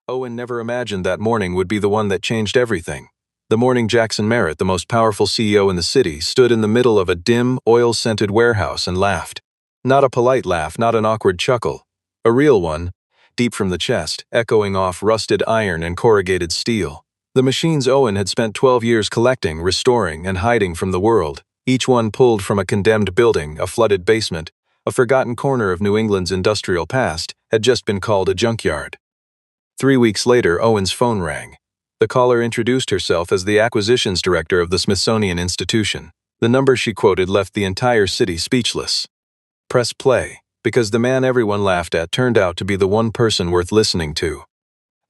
Owen never imagined that morning would be the one that changed everything. The morning Jackson Merritt, the most powerful CEO in the city, stood in the middle of a dim, oil-scented warehouse and laughed. Not a polite laugh, not an awkward chuckle. A real one, deep from the chest, echoing off rusted iron and corrugated steel. The machines Owen had spent 12 years collecting, restoring, and hiding from the world, each one pulled from a condemned building, a flooded basement, a forgotten corner of New England's industrial past, had just been called a junkyard. 3 weeks later, Owen's phone rang. The caller introduced herself as the acquisitions director of the Smithsonian Institution. The number she quoted left the entire city speechless. Press play, because the man everyone laughed at turned out to be the one person worth listening to.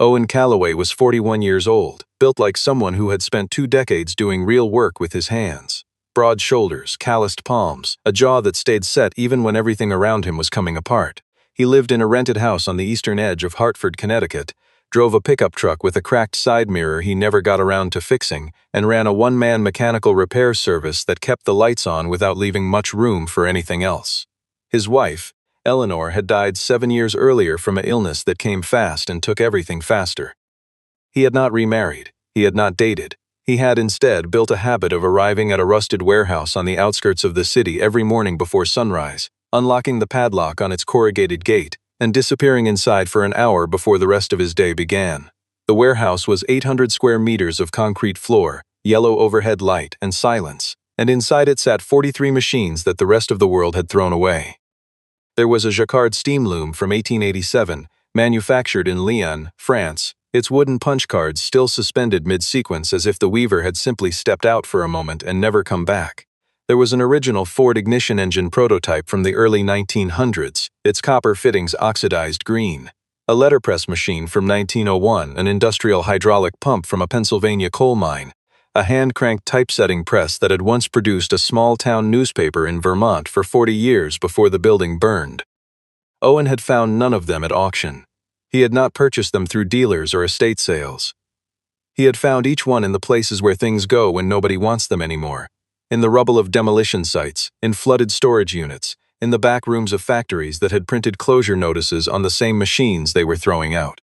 Owen Callaway was 41 years old, built like someone who had spent 2 decades doing real work with his hands. Broad shoulders, calloused palms, a jaw that stayed set even when everything around him was coming apart. He lived in a rented house on the eastern edge of Hartford, Connecticut, drove a pickup truck with a cracked side mirror he never got around to fixing, and ran a one-man mechanical repair service that kept the lights on without leaving much room for anything else. His wife, Eleanor, had died 7 years earlier from an illness that came fast and took everything faster. He had not remarried. He had not dated. He had instead built a habit of arriving at a rusted warehouse on the outskirts of the city every morning before sunrise, unlocking the padlock on its corrugated gate, and disappearing inside for an hour before the rest of his day began. The warehouse was 800 square meters of concrete floor, yellow overhead light, and silence, and inside it sat 43 machines that the rest of the world had thrown away. There was a Jacquard steam loom from 1887, manufactured in Lyon, France, its wooden punch cards still suspended mid-sequence as if the weaver had simply stepped out for a moment and never come back. There was an original Ford ignition engine prototype from the early 1900s, its copper fittings oxidized green. A letterpress machine from 1901, an industrial hydraulic pump from a Pennsylvania coal mine, a hand-cranked typesetting press that had once produced a small-town newspaper in Vermont for 40 years before the building burned. Owen had found none of them at auction. He had not purchased them through dealers or estate sales. He had found each one in the places where things go when nobody wants them anymore. In the rubble of demolition sites, in flooded storage units, in the back rooms of factories that had printed closure notices on the same machines they were throwing out.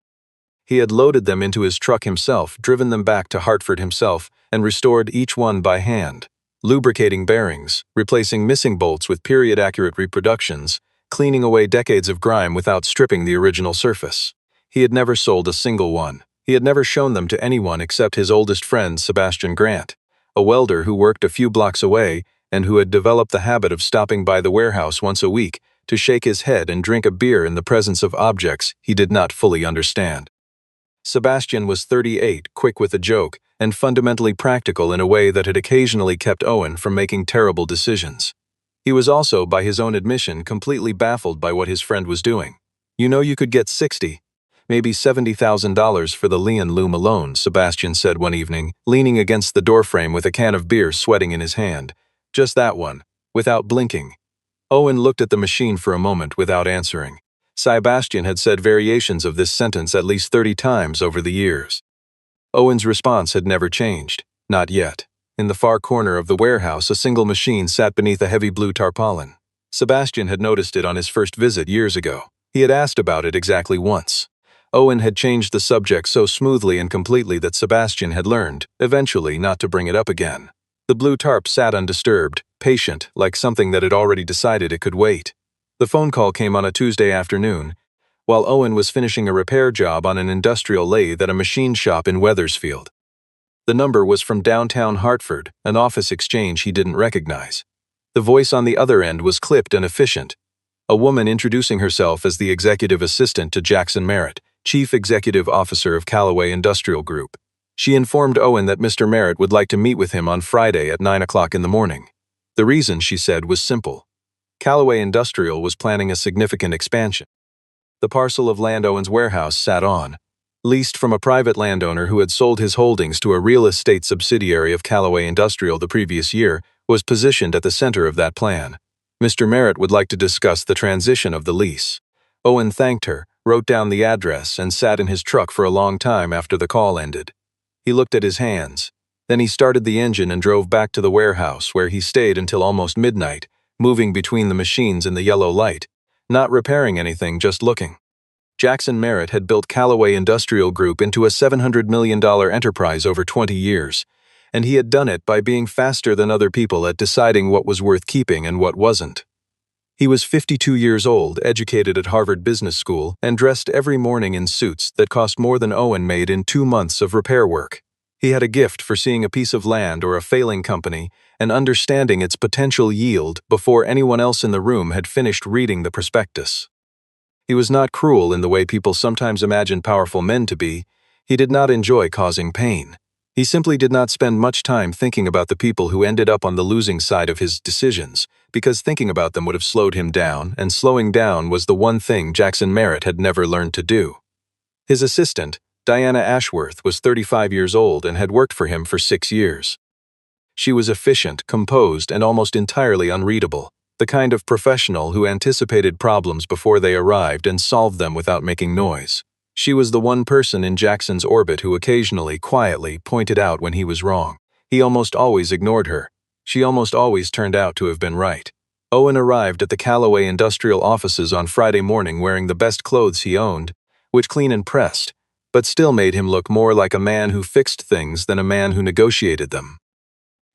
He had loaded them into his truck himself, driven them back to Hartford himself, and restored each one by hand, lubricating bearings, replacing missing bolts with period-accurate reproductions, cleaning away decades of grime without stripping the original surface. He had never sold a single one. He had never shown them to anyone except his oldest friend, Sebastian Grant, a welder who worked a few blocks away and who had developed the habit of stopping by the warehouse once a week to shake his head and drink a beer in the presence of objects he did not fully understand. Sebastian was 38, quick with a joke, and fundamentally practical in a way that had occasionally kept Owen from making terrible decisions. He was also, by his own admission, completely baffled by what his friend was doing. "You know you could get $60, maybe $70,000 for the Lyon loom alone," Sebastian said one evening, leaning against the doorframe with a can of beer sweating in his hand. "Just that one," without blinking. Owen looked at the machine for a moment without answering. Sebastian had said variations of this sentence at least 30 times over the years. Owen's response had never changed, not yet. In the far corner of the warehouse, a single machine sat beneath a heavy blue tarpaulin. Sebastian had noticed it on his first visit years ago. He had asked about it exactly once. Owen had changed the subject so smoothly and completely that Sebastian had learned, eventually, not to bring it up again. The blue tarp sat undisturbed, patient, like something that had already decided it could wait. The phone call came on a Tuesday afternoon, while Owen was finishing a repair job on an industrial lathe at a machine shop in Wethersfield. The number was from downtown Hartford, an office exchange he didn't recognize. The voice on the other end was clipped and efficient. A woman introducing herself as the executive assistant to Jackson Merritt, chief executive officer of Callaway Industrial Group. She informed Owen that Mr. Merritt would like to meet with him on Friday at 9 o'clock in the morning. The reason, she said, was simple. Callaway Industrial was planning a significant expansion. The parcel of land Owen's warehouse sat on, leased from a private landowner who had sold his holdings to a real estate subsidiary of Callaway Industrial the previous year, was positioned at the center of that plan. Mr. Merritt would like to discuss the transition of the lease. Owen thanked her, wrote down the address, and sat in his truck for a long time after the call ended. He looked at his hands. Then he started the engine and drove back to the warehouse, where he stayed until almost midnight, moving between the machines in the yellow light, not repairing anything, just looking. Jackson Merritt had built Callaway Industrial Group into a $700 million enterprise over 20 years, and he had done it by being faster than other people at deciding what was worth keeping and what wasn't. He was 52 years old, educated at Harvard Business School, and dressed every morning in suits that cost more than Owen made in 2 months of repair work. He had a gift for seeing a piece of land or a failing company and understanding its potential yield before anyone else in the room had finished reading the prospectus. He was not cruel in the way people sometimes imagine powerful men to be. He did not enjoy causing pain. He simply did not spend much time thinking about the people who ended up on the losing side of his decisions, because thinking about them would have slowed him down, and slowing down was the one thing Jackson Merritt had never learned to do. His assistant, Diana Ashworth, was 35 years old and had worked for him for 6 years. She was efficient, composed, and almost entirely unreadable, the kind of professional who anticipated problems before they arrived and solved them without making noise. She was the one person in Jackson's orbit who occasionally, quietly, pointed out when he was wrong. He almost always ignored her. She almost always turned out to have been right. Owen arrived at the Callaway Industrial offices on Friday morning wearing the best clothes he owned, which clean and pressed, but still made him look more like a man who fixed things than a man who negotiated them.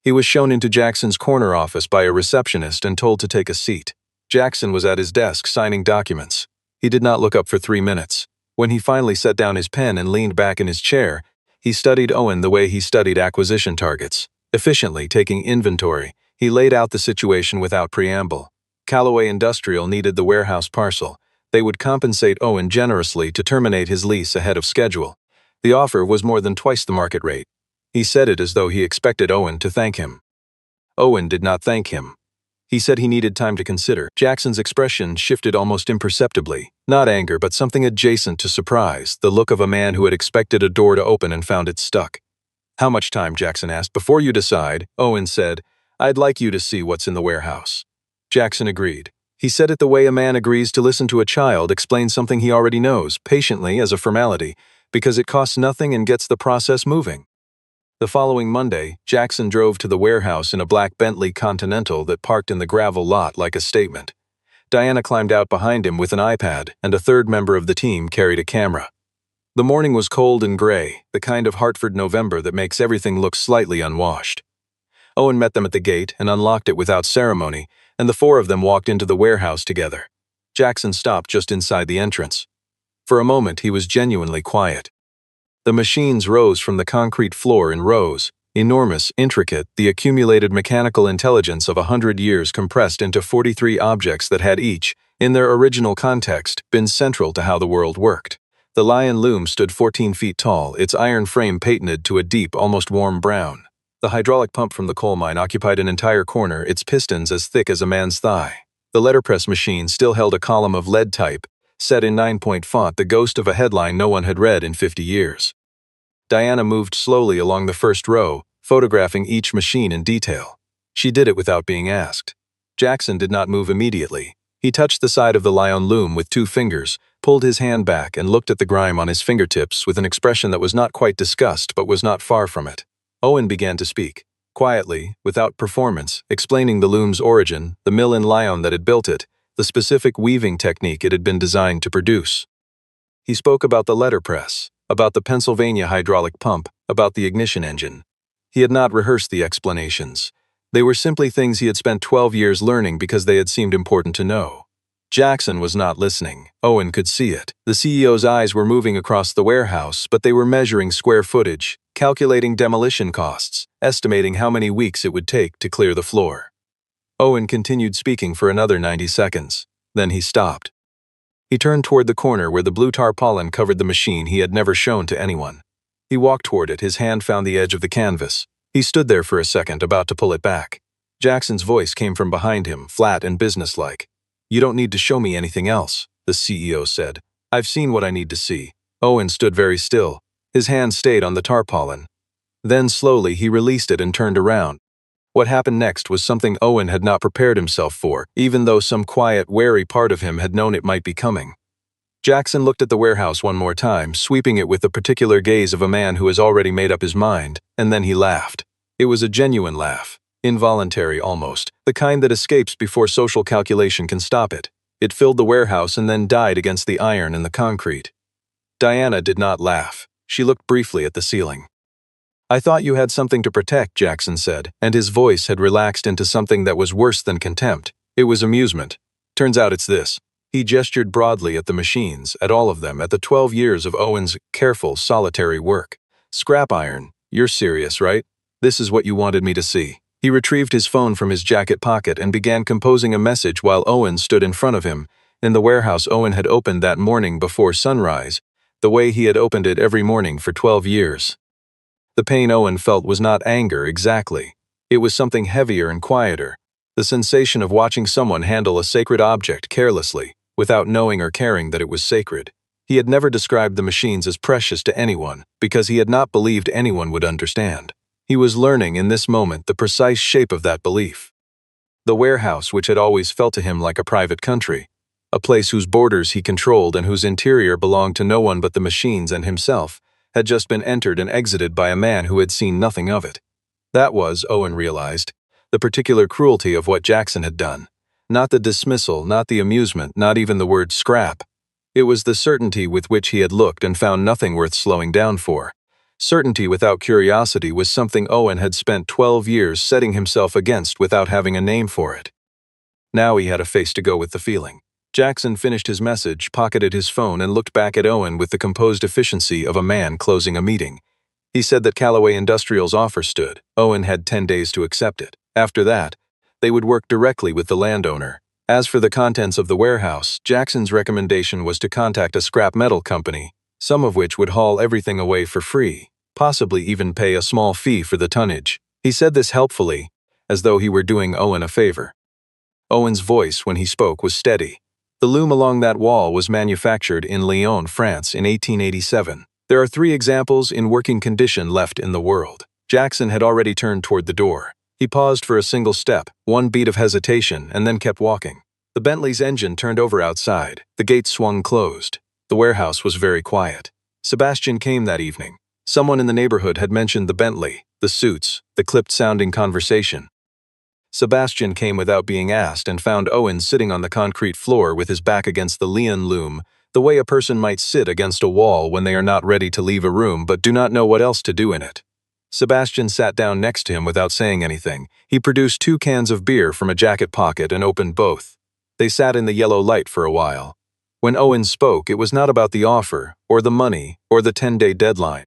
He was shown into Jackson's corner office by a receptionist and told to take a seat. Jackson was at his desk signing documents. He did not look up for 3 minutes. When he finally set down his pen and leaned back in his chair, he studied Owen the way he studied acquisition targets. Efficiently taking inventory, he laid out the situation without preamble. Callaway Industrial needed the warehouse parcel. They would compensate Owen generously to terminate his lease ahead of schedule. The offer was more than twice the market rate. He said it as though he expected Owen to thank him. Owen did not thank him. He said he needed time to consider. Jackson's expression shifted almost imperceptibly. Not anger, but something adjacent to surprise, the look of a man who had expected a door to open and found it stuck. "How much time?" Jackson asked. "Before you decide," Owen said, "I'd like you to see what's in the warehouse." Jackson agreed. He said it the way a man agrees to listen to a child explain something he already knows, patiently as a formality, because it costs nothing and gets the process moving. The following Monday, Jackson drove to the warehouse in a black Bentley Continental that parked in the gravel lot like a statement. Diana climbed out behind him with an iPad, and a third member of the team carried a camera. The morning was cold and gray, the kind of Hartford November that makes everything look slightly unwashed. Owen met them at the gate and unlocked it without ceremony, and the 4 of them walked into the warehouse together. Jackson stopped just inside the entrance. For a moment, he was genuinely quiet. The machines rose from the concrete floor in rows, enormous, intricate, the accumulated mechanical intelligence of 100 years compressed into 43 objects that had each, in their original context, been central to how the world worked. The Lion loom stood 14 feet tall, its iron frame painted to a deep, almost warm brown. The hydraulic pump from the coal mine occupied an entire corner, its pistons as thick as a man's thigh. The letterpress machine still held a column of lead type, set in 9-point font, the ghost of a headline no one had read in 50 years. Diana moved slowly along the first row, photographing each machine in detail. She did it without being asked. Jackson did not move immediately. He touched the side of the Lion loom with 2 fingers, pulled his hand back, and looked at the grime on his fingertips with an expression that was not quite disgust but was not far from it. Owen began to speak, quietly, without performance, explaining the loom's origin, the mill in Lyon that had built it, the specific weaving technique it had been designed to produce. He spoke about the letterpress, about the Pennsylvania hydraulic pump, about the ignition engine. He had not rehearsed the explanations. They were simply things he had spent 12 years learning because they had seemed important to know. Jackson was not listening. Owen could see it. The CEO's eyes were moving across the warehouse, but they were measuring square footage, calculating demolition costs, estimating how many weeks it would take to clear the floor. Owen continued speaking for another 90 seconds. Then he stopped. He turned toward the corner where the blue tarpaulin covered the machine he had never shown to anyone. He walked toward it, his hand found the edge of the canvas. He stood there for a second, about to pull it back. Jackson's voice came from behind him, flat and businesslike. "You don't need to show me anything else," the CEO said. "I've seen what I need to see." Owen stood very still. His hand stayed on the tarpaulin. Then slowly he released it and turned around. What happened next was something Owen had not prepared himself for, even though some quiet, wary part of him had known it might be coming. Jackson looked at the warehouse one more time, sweeping it with the particular gaze of a man who has already made up his mind, and then he laughed. It was a genuine laugh, involuntary almost, the kind that escapes before social calculation can stop it. It filled the warehouse and then died against the iron and the concrete. Diana did not laugh. She looked briefly at the ceiling. "I thought you had something to protect," Jackson said, and his voice had relaxed into something that was worse than contempt. It was amusement. "Turns out it's this." He gestured broadly at the machines, at all of them, at the 12 years of Owen's careful, solitary work. "Scrap iron. You're serious, right? This is what you wanted me to see." He retrieved his phone from his jacket pocket and began composing a message while Owen stood in front of him. In the warehouse Owen had opened that morning before sunrise, the way he had opened it every morning for 12 years. The pain Owen felt was not anger exactly. It was something heavier and quieter. The sensation of watching someone handle a sacred object carelessly, without knowing or caring that it was sacred. He had never described the machines as precious to anyone, because he had not believed anyone would understand. He was learning in this moment the precise shape of that belief. The warehouse, which had always felt to him like a private country, a place whose borders he controlled and whose interior belonged to no one but the machines and himself, had just been entered and exited by a man who had seen nothing of it. That was, Owen realized, the particular cruelty of what Jackson had done. Not the dismissal, not the amusement, not even the word scrap. It was the certainty with which he had looked and found nothing worth slowing down for. Certainty without curiosity was something Owen had spent 12 years setting himself against without having a name for it. Now he had a face to go with the feeling. Jackson finished his message, pocketed his phone, and looked back at Owen with the composed efficiency of a man closing a meeting. He said that Callaway Industrial's offer stood. Owen had 10 days to accept it. After that, they would work directly with the landowner. As for the contents of the warehouse, Jackson's recommendation was to contact a scrap metal company, some of which would haul everything away for free, possibly even pay a small fee for the tonnage. He said this helpfully, as though he were doing Owen a favor. Owen's voice, when he spoke, was steady. The loom along that wall was manufactured in Lyon, France in 1887. There are 3 examples in working condition left in the world. Jackson had already turned toward the door. He paused for a single step, one beat of hesitation, and then kept walking. The Bentley's engine turned over outside. The gate swung closed. The warehouse was very quiet. Sebastian came that evening. Someone in the neighborhood had mentioned the Bentley, the suits, the clipped-sounding conversation. Sebastian came without being asked and found Owen sitting on the concrete floor with his back against the Lyon loom, the way a person might sit against a wall when they are not ready to leave a room but do not know what else to do in it. Sebastian sat down next to him without saying anything. He produced 2 cans of beer from a jacket pocket and opened both. They sat in the yellow light for a while. When Owen spoke, it was not about the offer, or the money, or the 10-day deadline.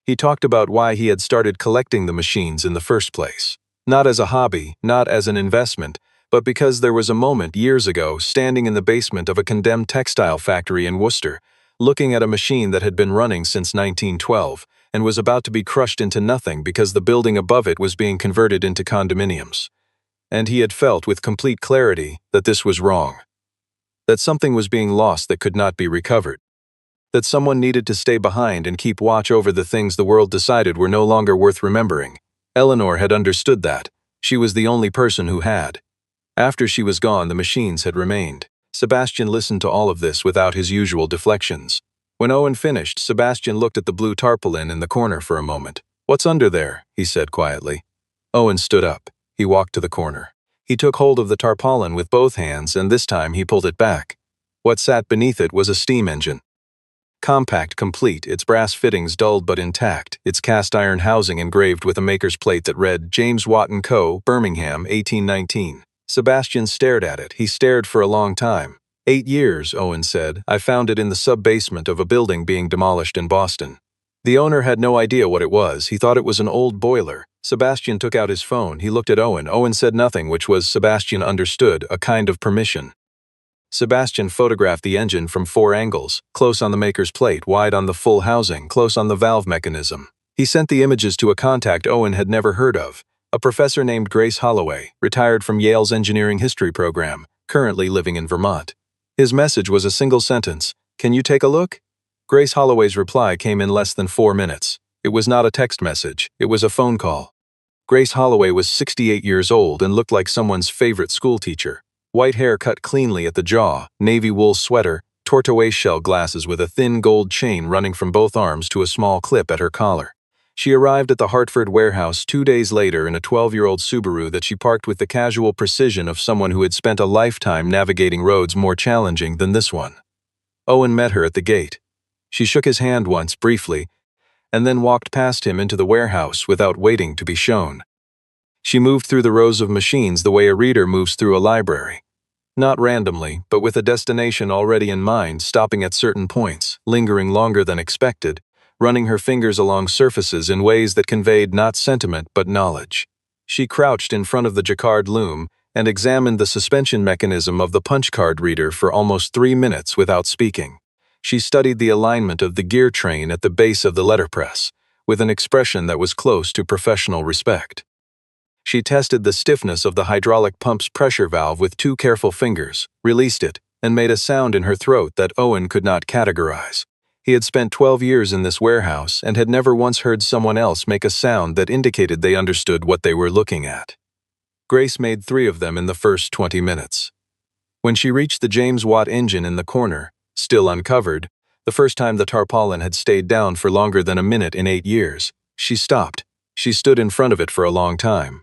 He talked about why he had started collecting the machines in the first place. Not as a hobby, not as an investment, but because there was a moment years ago standing in the basement of a condemned textile factory in Worcester, looking at a machine that had been running since 1912 and was about to be crushed into nothing because the building above it was being converted into condominiums. And he had felt with complete clarity that this was wrong. That something was being lost that could not be recovered. That someone needed to stay behind and keep watch over the things the world decided were no longer worth remembering. Eleanor had understood that. She was the only person who had. After she was gone, the machines had remained. Sebastian listened to all of this without his usual deflections. When Owen finished, Sebastian looked at the blue tarpaulin in the corner for a moment. "What's under there?" he said quietly. Owen stood up. He walked to the corner. He took hold of the tarpaulin with both hands, and this time he pulled it back. What sat beneath it was a steam engine. Compact, complete, its brass fittings dulled but intact, its cast-iron housing engraved with a maker's plate that read, "James Watt & Co., Birmingham, 1819. Sebastian stared at it. He stared for a long time. 8 years, Owen said. "I found it in the sub-basement of a building being demolished in Boston." The owner had no idea what it was. He thought it was an old boiler. Sebastian took out his phone. He looked at Owen. Owen said nothing, which was, Sebastian understood, a kind of permission. Sebastian photographed the engine from 4 angles, close on the maker's plate, wide on the full housing, close on the valve mechanism. He sent the images to a contact Owen had never heard of, a professor named Grace Holloway, retired from Yale's engineering history program, currently living in Vermont. His message was a single sentence, "Can you take a look?" Grace Holloway's reply came in less than 4 minutes. It was not a text message, it was a phone call. Grace Holloway was 68 years old and looked like someone's favorite schoolteacher. White hair cut cleanly at the jaw, navy wool sweater, tortoise shell glasses with a thin gold chain running from both arms to a small clip at her collar. She arrived at the Hartford warehouse 2 days later in a 12-year-old Subaru that she parked with the casual precision of someone who had spent a lifetime navigating roads more challenging than this one. Owen met her at the gate. She shook his hand once, briefly, and then walked past him into the warehouse without waiting to be shown. She moved through the rows of machines the way a reader moves through a library. Not randomly, but with a destination already in mind, stopping at certain points, lingering longer than expected, running her fingers along surfaces in ways that conveyed not sentiment but knowledge. She crouched in front of the Jacquard loom and examined the suspension mechanism of the punch card reader for almost 3 minutes without speaking. She studied the alignment of the gear train at the base of the letterpress, with an expression that was close to professional respect. She tested the stiffness of the hydraulic pump's pressure valve with 2 careful fingers, released it, and made a sound in her throat that Owen could not categorize. He had spent 12 years in this warehouse and had never once heard someone else make a sound that indicated they understood what they were looking at. Grace made 3 of them in the first 20 minutes. When she reached the James Watt engine in the corner, still uncovered, the first time the tarpaulin had stayed down for longer than a minute in 8 years, she stopped. She stood in front of it for a long time.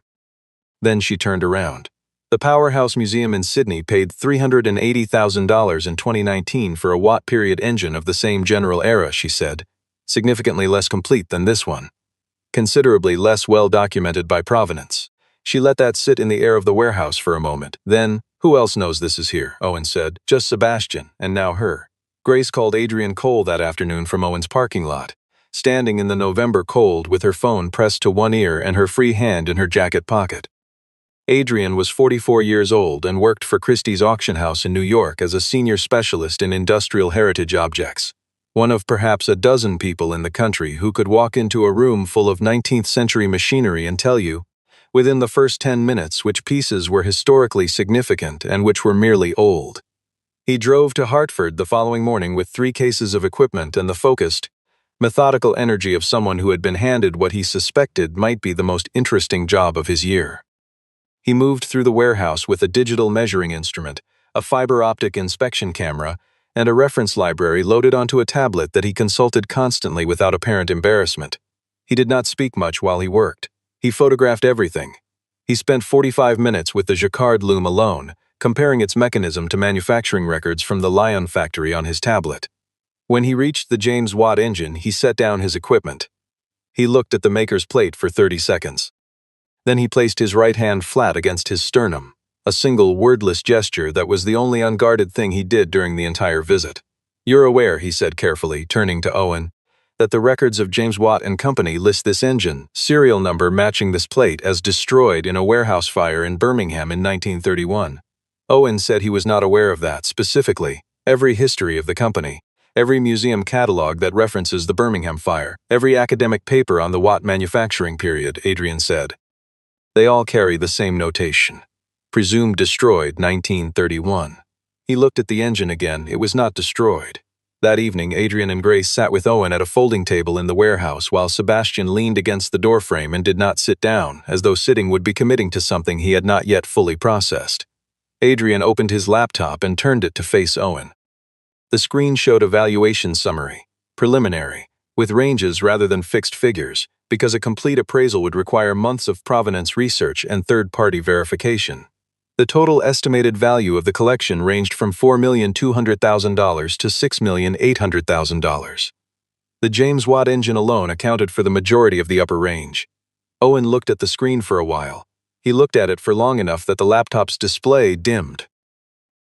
Then she turned around. The Powerhouse Museum in Sydney paid $380,000 in 2019 for a Watt-period engine of the same general era, she said, significantly less complete than this one. Considerably less well-documented by provenance. She let that sit in the air of the warehouse for a moment. Then, who else knows this is here, Owen said. Just Sebastian, and now her. Grace called Adrian Cole that afternoon from Owen's parking lot, standing in the November cold with her phone pressed to one ear and her free hand in her jacket pocket. Adrian was 44 years old and worked for Christie's auction house in New York as a senior specialist in industrial heritage objects, one of perhaps a dozen people in the country who could walk into a room full of 19th-century machinery and tell you, within the first 10 minutes, which pieces were historically significant and which were merely old. He drove to Hartford the following morning with 3 cases of equipment and the focused, methodical energy of someone who had been handed what he suspected might be the most interesting job of his year. He moved through the warehouse with a digital measuring instrument, a fiber optic inspection camera, and a reference library loaded onto a tablet that he consulted constantly without apparent embarrassment. He did not speak much while he worked. He photographed everything. He spent 45 minutes with the Jacquard loom alone, comparing its mechanism to manufacturing records from the Lion factory on his tablet. When he reached the James Watt engine, he set down his equipment. He looked at the maker's plate for 30 seconds. Then he placed his right hand flat against his sternum, a single wordless gesture that was the only unguarded thing he did during the entire visit. "You're aware," he said carefully, turning to Owen, "that the records of James Watt and Company list this engine, serial number matching this plate, as destroyed in a warehouse fire in Birmingham in 1931. Owen said he was not aware of that specifically. Every history of the company, every museum catalog that references the Birmingham fire, every academic paper on the Watt manufacturing period," Adrian said. "They all carry the same notation. Presumed destroyed 1931. He looked at the engine again. It was not destroyed. That evening, Adrian and Grace sat with Owen at a folding table in the warehouse while Sebastian leaned against the doorframe and did not sit down, as though sitting would be committing to something he had not yet fully processed. Adrian opened his laptop and turned it to face Owen. The screen showed a valuation summary, preliminary, with ranges rather than fixed figures, because a complete appraisal would require months of provenance research and third-party verification. The total estimated value of the collection ranged from $4,200,000 to $6,800,000. The James Watt engine alone accounted for the majority of the upper range. Owen looked at the screen for a while. He looked at it for long enough that the laptop's display dimmed.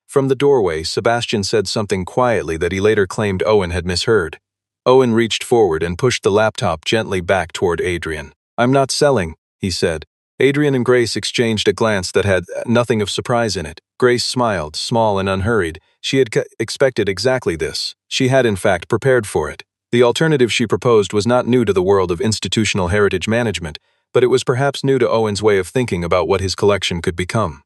From the doorway, Sebastian said something quietly that he later claimed Owen had misheard. Owen reached forward and pushed the laptop gently back toward Adrian. "I'm not selling," he said. Adrian and Grace exchanged a glance that had nothing of surprise in it. Grace smiled, small and unhurried. She had expected exactly this. She had, in fact, prepared for it. The alternative she proposed was not new to the world of institutional heritage management, but it was perhaps new to Owen's way of thinking about what his collection could become.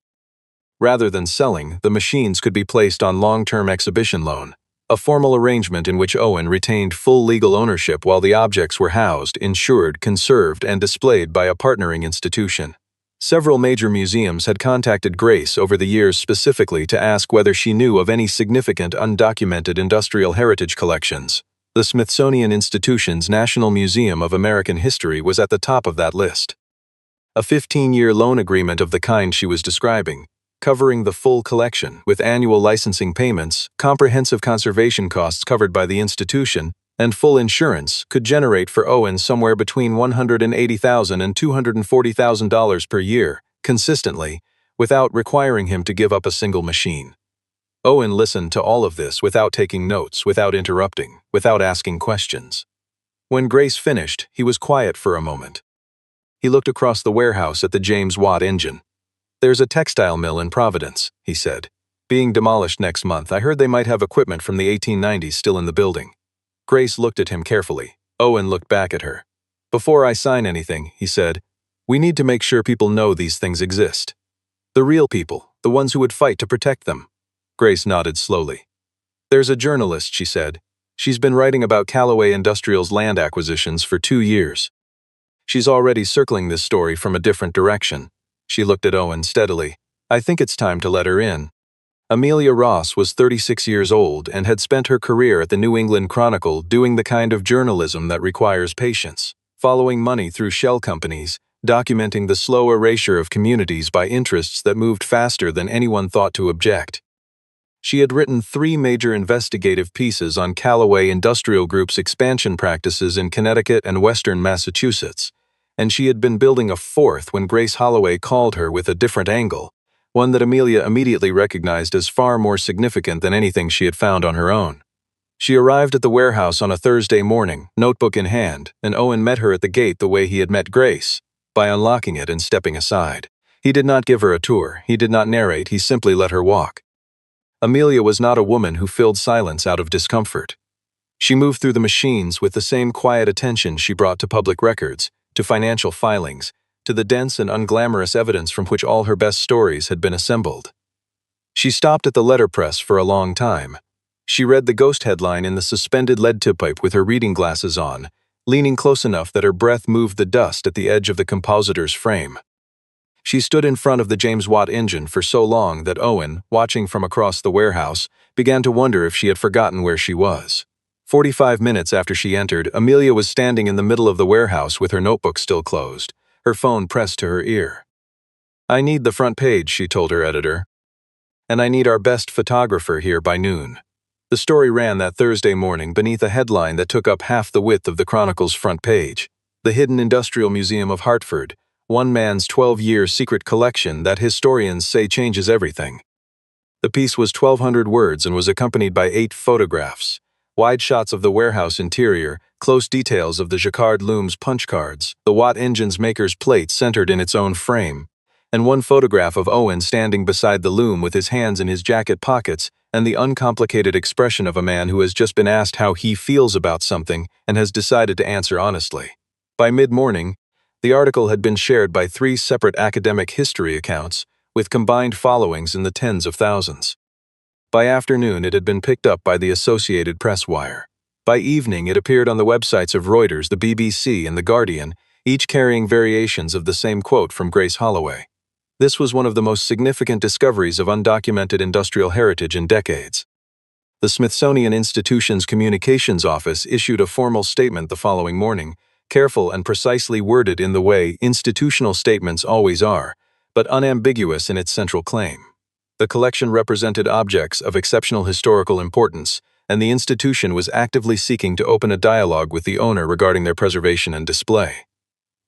Rather than selling, the machines could be placed on long-term exhibition loan, a formal arrangement in which Owen retained full legal ownership while the objects were housed, insured, conserved, and displayed by a partnering institution. Several major museums had contacted Grace over the years specifically to ask whether she knew of any significant undocumented industrial heritage collections. The Smithsonian Institution's National Museum of American History was at the top of that list. A 15-year loan agreement of the kind she was describing, covering the full collection with annual licensing payments, comprehensive conservation costs covered by the institution, and full insurance, could generate for Owen somewhere between $180,000 and $240,000 per year, consistently, without requiring him to give up a single machine. Owen listened to all of this without taking notes, without interrupting, without asking questions. When Grace finished, he was quiet for a moment. He looked across the warehouse at the James Watt engine. "There's a textile mill in Providence," he said. "Being demolished next month. I heard they might have equipment from the 1890s still in the building." Grace looked at him carefully. Owen looked back at her. "Before I sign anything," he said, "we need to make sure people know these things exist. The real people, the ones who would fight to protect them." Grace nodded slowly. "There's a journalist," she said. "She's been writing about Callaway Industrial's land acquisitions for 2 years. She's already circling this story from a different direction." She looked at Owen steadily. "I think it's time to let her in." Amelia Ross was 36 years old and had spent her career at the New England Chronicle doing the kind of journalism that requires patience, following money through shell companies, documenting the slow erasure of communities by interests that moved faster than anyone thought to object. She had written 3 major investigative pieces on Callaway Industrial Group's expansion practices in Connecticut and western Massachusetts, and she had been building a 4th when Grace Holloway called her with a different angle, one that Amelia immediately recognized as far more significant than anything she had found on her own. She arrived at the warehouse on a Thursday morning, notebook in hand, and Owen met her at the gate the way he had met Grace, by unlocking it and stepping aside. He did not give her a tour, he did not narrate, he simply let her walk. Amelia was not a woman who filled silence out of discomfort. She moved through the machines with the same quiet attention she brought to public records, to financial filings, to the dense and unglamorous evidence from which all her best stories had been assembled. She stopped at the letterpress for a long time. She read the ghost headline in the suspended lead tip pipe with her reading glasses on, leaning close enough that her breath moved the dust at the edge of the compositor's frame. She stood in front of the James Watt engine for so long that Owen, watching from across the warehouse, began to wonder if she had forgotten where she was. 45 minutes after she entered, Amelia was standing in the middle of the warehouse with her notebook still closed, her phone pressed to her ear. "I need the front page," she told her editor. "And I need our best photographer here by noon." The story ran that Thursday morning beneath a headline that took up half the width of the Chronicle's front page. "The Hidden Industrial Museum of Hartford, one man's 12-year secret collection that historians say changes everything." The piece was 1,200 words and was accompanied by 8 photographs. Wide shots of the warehouse interior, close details of the Jacquard loom's punch cards, the Watt engine's maker's plate centered in its own frame, and one photograph of Owen standing beside the loom with his hands in his jacket pockets and the uncomplicated expression of a man who has just been asked how he feels about something and has decided to answer honestly. By mid-morning, the article had been shared by 3 separate academic history accounts, with combined followings in the tens of thousands. By afternoon, it had been picked up by the Associated Press wire. By evening, it appeared on the websites of Reuters, the BBC, and The Guardian, each carrying variations of the same quote from Grace Holloway. This was one of the most significant discoveries of undocumented industrial heritage in decades. The Smithsonian Institution's Communications Office issued a formal statement the following morning, careful and precisely worded in the way institutional statements always are, but unambiguous in its central claim. The collection represented objects of exceptional historical importance, and the institution was actively seeking to open a dialogue with the owner regarding their preservation and display.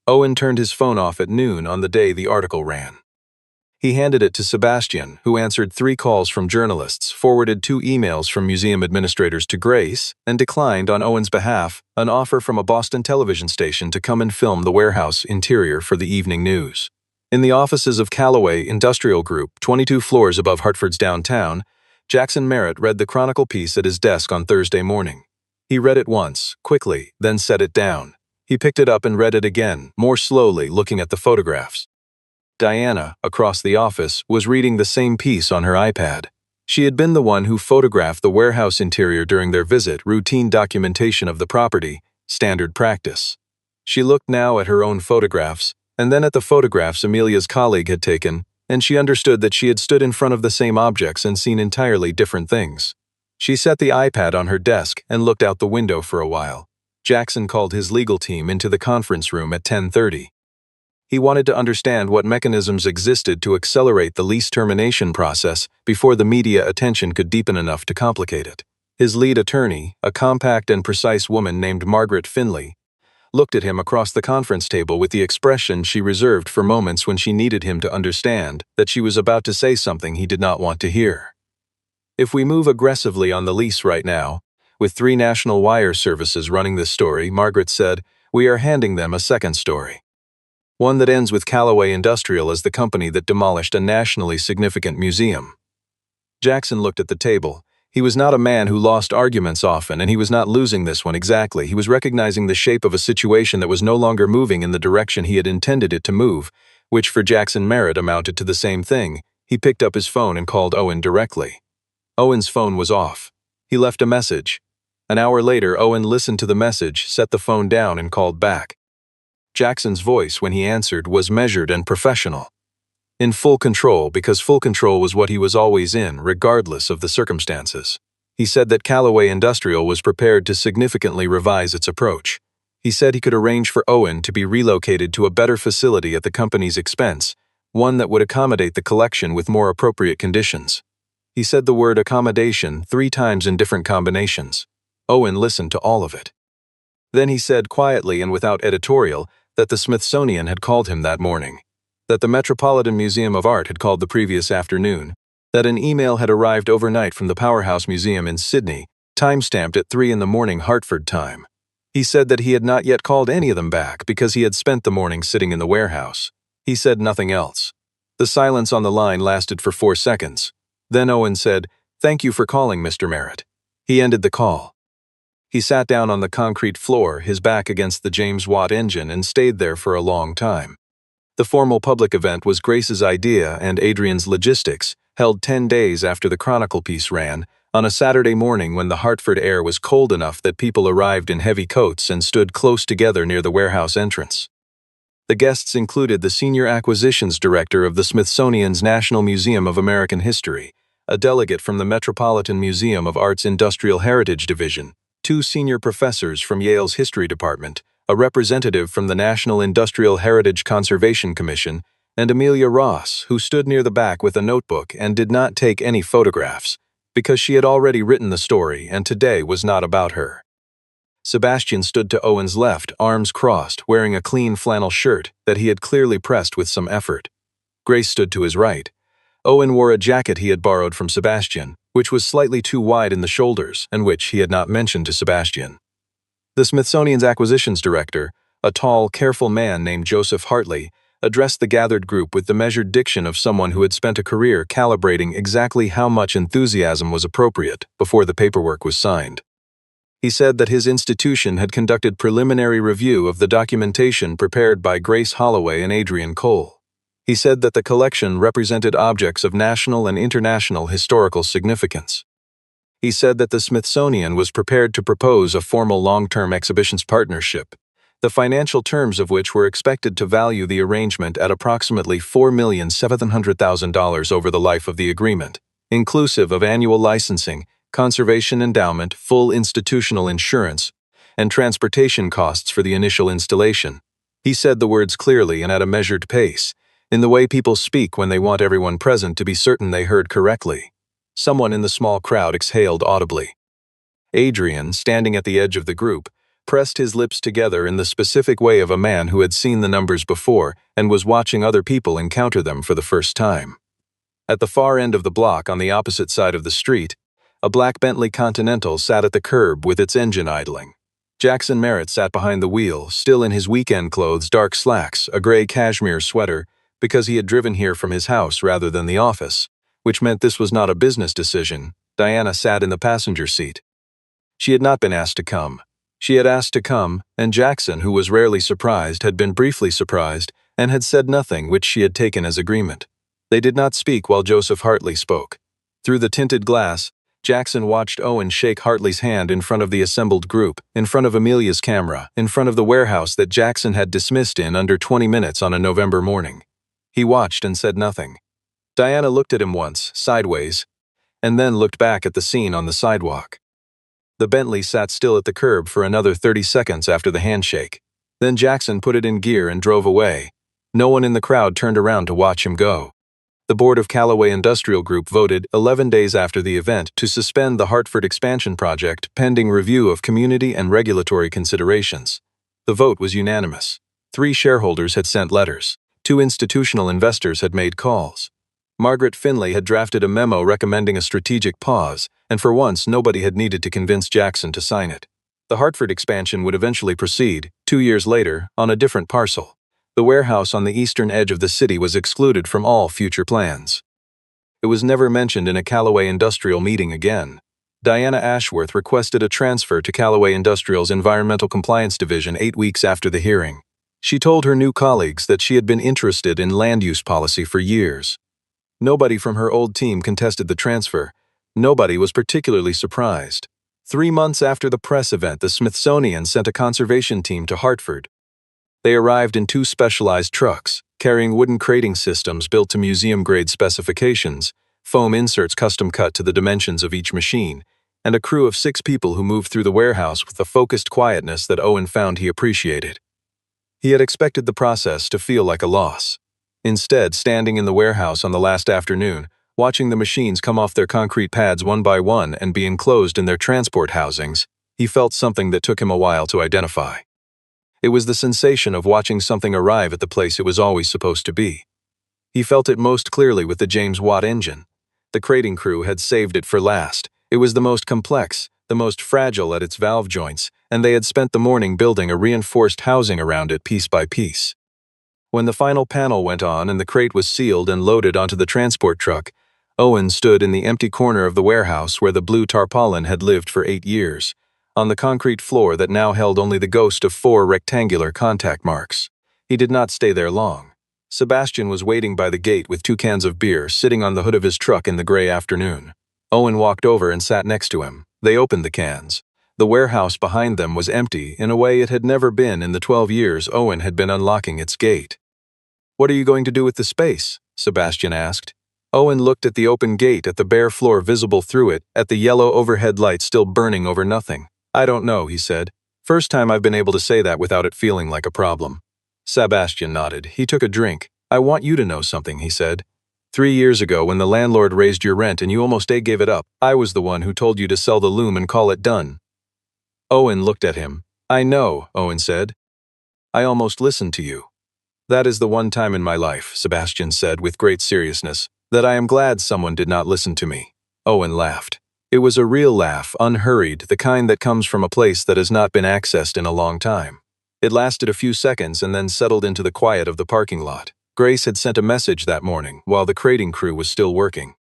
Owen turned his phone off at noon on the day the article ran. He handed it to Sebastian, who answered 3 calls from journalists, forwarded 2 emails from museum administrators to Grace, and declined, on Owen's behalf, an offer from a Boston television station to come and film the warehouse interior for the evening news. In the offices of Callaway Industrial Group, 22 floors above Hartford's downtown, Jackson Merritt read the Chronicle piece at his desk on Thursday morning. He read it once, quickly, then set it down. He picked it up and read it again, more slowly, looking at the photographs. Diana, across the office, was reading the same piece on her iPad. She had been the one who photographed the warehouse interior during their visit, routine documentation of the property, standard practice. She looked now at her own photographs, and then at the photographs Amelia's colleague had taken, and she understood that she had stood in front of the same objects and seen entirely different things. She set the iPad on her desk and looked out the window for a while. Jackson called his legal team into the conference room at 10:30. He wanted to understand what mechanisms existed to accelerate the lease termination process before the media attention could deepen enough to complicate it. His lead attorney, a compact and precise woman named Margaret Finley, looked at him across the conference table with the expression she reserved for moments when she needed him to understand that she was about to say something he did not want to hear. If we move aggressively on the lease right now, with 3 national wire services running this story, Margaret said, we are handing them a second story. One that ends with Callaway Industrial as the company that demolished a nationally significant museum. Jackson looked at the table. He was not a man who lost arguments often, and he was not losing this one exactly. He was recognizing the shape of a situation that was no longer moving in the direction he had intended it to move, which for Jackson Merritt amounted to the same thing. He picked up his phone and called Owen directly. Owen's phone was off. He left a message. An hour later, Owen listened to the message, set the phone down, and called back. Jackson's voice, when he answered, was measured and professional. In full control, because full control was what he was always in, regardless of the circumstances. He said that Callaway Industrial was prepared to significantly revise its approach. He said he could arrange for Owen to be relocated to a better facility at the company's expense, one that would accommodate the collection with more appropriate conditions. He said the word accommodation 3 times in different combinations. Owen listened to all of it. Then he said quietly and without editorial that the Smithsonian had called him that morning, that the Metropolitan Museum of Art had called the previous afternoon, that an email had arrived overnight from the Powerhouse Museum in Sydney, time-stamped at 3 a.m. Hartford time. He said that he had not yet called any of them back because he had spent the morning sitting in the warehouse. He said nothing else. The silence on the line lasted for 4 seconds. Then Owen said, "Thank you for calling, Mr. Merritt." He ended the call. He sat down on the concrete floor, his back against the James Watt engine, and stayed there for a long time. The formal public event was Grace's idea and Adrian's logistics, held 10 days after the Chronicle piece ran, on a Saturday morning when the Hartford air was cold enough that people arrived in heavy coats and stood close together near the warehouse entrance. The guests included the Senior Acquisitions Director of the Smithsonian's National Museum of American History, a delegate from the Metropolitan Museum of Art's Industrial Heritage Division, 2 senior professors from Yale's History Department, a representative from the National Industrial Heritage Conservation Commission, and Amelia Ross, who stood near the back with a notebook and did not take any photographs, because she had already written the story and today was not about her. Sebastian stood to Owen's left, arms crossed, wearing a clean flannel shirt that he had clearly pressed with some effort. Grace stood to his right. Owen wore a jacket he had borrowed from Sebastian, which was slightly too wide in the shoulders and which he had not mentioned to Sebastian. The Smithsonian's acquisitions director, a tall, careful man named Joseph Hartley, addressed the gathered group with the measured diction of someone who had spent a career calibrating exactly how much enthusiasm was appropriate before the paperwork was signed. He said that his institution had conducted preliminary review of the documentation prepared by Grace Holloway and Adrian Cole. He said that the collection represented objects of national and international historical significance. He said that the Smithsonian was prepared to propose a formal long-term exhibitions partnership, the financial terms of which were expected to value the arrangement at approximately $4,700,000 over the life of the agreement, inclusive of annual licensing, conservation endowment, full institutional insurance, and transportation costs for the initial installation. He said the words clearly and at a measured pace, in the way people speak when they want everyone present to be certain they heard correctly. Someone in the small crowd exhaled audibly. Adrian, standing at the edge of the group, pressed his lips together in the specific way of a man who had seen the numbers before and was watching other people encounter them for the first time. At the far end of the block on the opposite side of the street, a black Bentley Continental sat at the curb with its engine idling. Jackson Merritt sat behind the wheel, still in his weekend clothes, dark slacks, a gray cashmere sweater, because he had driven here from his house rather than the office, which meant this was not a business decision. Diana sat in the passenger seat. She had not been asked to come. She had asked to come, and Jackson, who was rarely surprised, had been briefly surprised and had said nothing, which she had taken as agreement. They did not speak while Joseph Hartley spoke. Through the tinted glass, Jackson watched Owen shake Hartley's hand in front of the assembled group, in front of Amelia's camera, in front of the warehouse that Jackson had dismissed in under 20 minutes on a November morning. He watched and said nothing. Diana looked at him once, sideways, and then looked back at the scene on the sidewalk. The Bentley sat still at the curb for another 30 seconds after the handshake. Then Jackson put it in gear and drove away. No one in the crowd turned around to watch him go. The board of Callaway Industrial Group voted 11 days after the event to suspend the Hartford expansion project pending review of community and regulatory considerations. The vote was unanimous. 3 shareholders had sent letters. 2 institutional investors had made calls. Margaret Finley had drafted a memo recommending a strategic pause, and for once nobody had needed to convince Jackson to sign it. The Hartford expansion would eventually proceed, 2 years later, on a different parcel. The warehouse on the eastern edge of the city was excluded from all future plans. It was never mentioned in a Callaway Industrial meeting again. Diana Ashworth requested a transfer to Callaway Industrial's Environmental Compliance Division 8 weeks after the hearing. She told her new colleagues that she had been interested in land use policy for years. Nobody from her old team contested the transfer. Nobody was particularly surprised. 3 months after the press event, the Smithsonian sent a conservation team to Hartford. They arrived in 2 specialized trucks, carrying wooden crating systems built to museum-grade specifications, foam inserts custom-cut to the dimensions of each machine, and a crew of 6 people who moved through the warehouse with the focused quietness that Owen found he appreciated. He had expected the process to feel like a loss. Instead, standing in the warehouse on the last afternoon, watching the machines come off their concrete pads one by one and be enclosed in their transport housings, he felt something that took him a while to identify. It was the sensation of watching something arrive at the place it was always supposed to be. He felt it most clearly with the James Watt engine. The crating crew had saved it for last. It was the most complex, the most fragile at its valve joints, and they had spent the morning building a reinforced housing around it piece by piece. When the final panel went on and the crate was sealed and loaded onto the transport truck, Owen stood in the empty corner of the warehouse where the blue tarpaulin had lived for 8 years, on the concrete floor that now held only the ghost of 4 rectangular contact marks. He did not stay there long. Sebastian was waiting by the gate with 2 cans of beer sitting on the hood of his truck in the gray afternoon. Owen walked over and sat next to him. They opened the cans. The warehouse behind them was empty in a way it had never been in the 12 years Owen had been unlocking its gate. "What are you going to do with the space?" Sebastian asked. Owen looked at the open gate, at the bare floor visible through it, at the yellow overhead light still burning over nothing. "I don't know," he said. "First time I've been able to say that without it feeling like a problem." Sebastian nodded. He took a drink. "I want you to know something," he said. 3 years ago, when the landlord raised your rent and you almost gave it up, I was the one who told you to sell the loom and call it done." Owen looked at him. "I know," Owen said. "I almost listened to you." "That is the one time in my life," Sebastian said with great seriousness, "that I am glad someone did not listen to me." Owen laughed. It was a real laugh, unhurried, the kind that comes from a place that has not been accessed in a long time. It lasted a few seconds and then settled into the quiet of the parking lot. Grace had sent a message that morning while the crating crew was still working.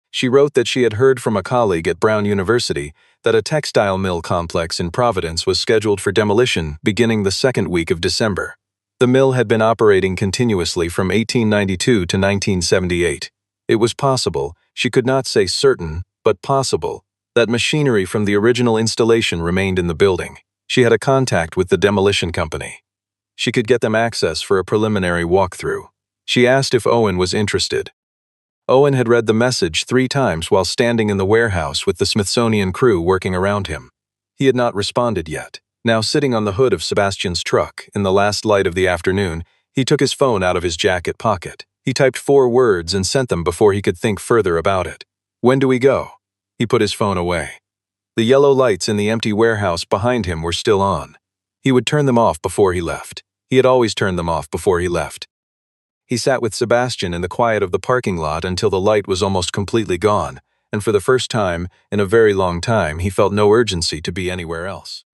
She wrote that she had heard from a colleague at Brown University that a textile mill complex in Providence was scheduled for demolition beginning the 2nd week of December. The mill had been operating continuously from 1892 to 1978. It was possible, she could not say certain, but possible, that machinery from the original installation remained in the building. She had a contact with the demolition company. She could get them access for a preliminary walkthrough. She asked if Owen was interested. Owen had read the message 3 times while standing in the warehouse with the Smithsonian crew working around him. He had not responded yet. Now sitting on the hood of Sebastian's truck, in the last light of the afternoon, he took his phone out of his jacket pocket. He typed 4 words and sent them before he could think further about it. "When do we go?" He put his phone away. The yellow lights in the empty warehouse behind him were still on. He would turn them off before he left. He had always turned them off before he left. He sat with Sebastian in the quiet of the parking lot until the light was almost completely gone, and for the first time in a very long time he felt no urgency to be anywhere else.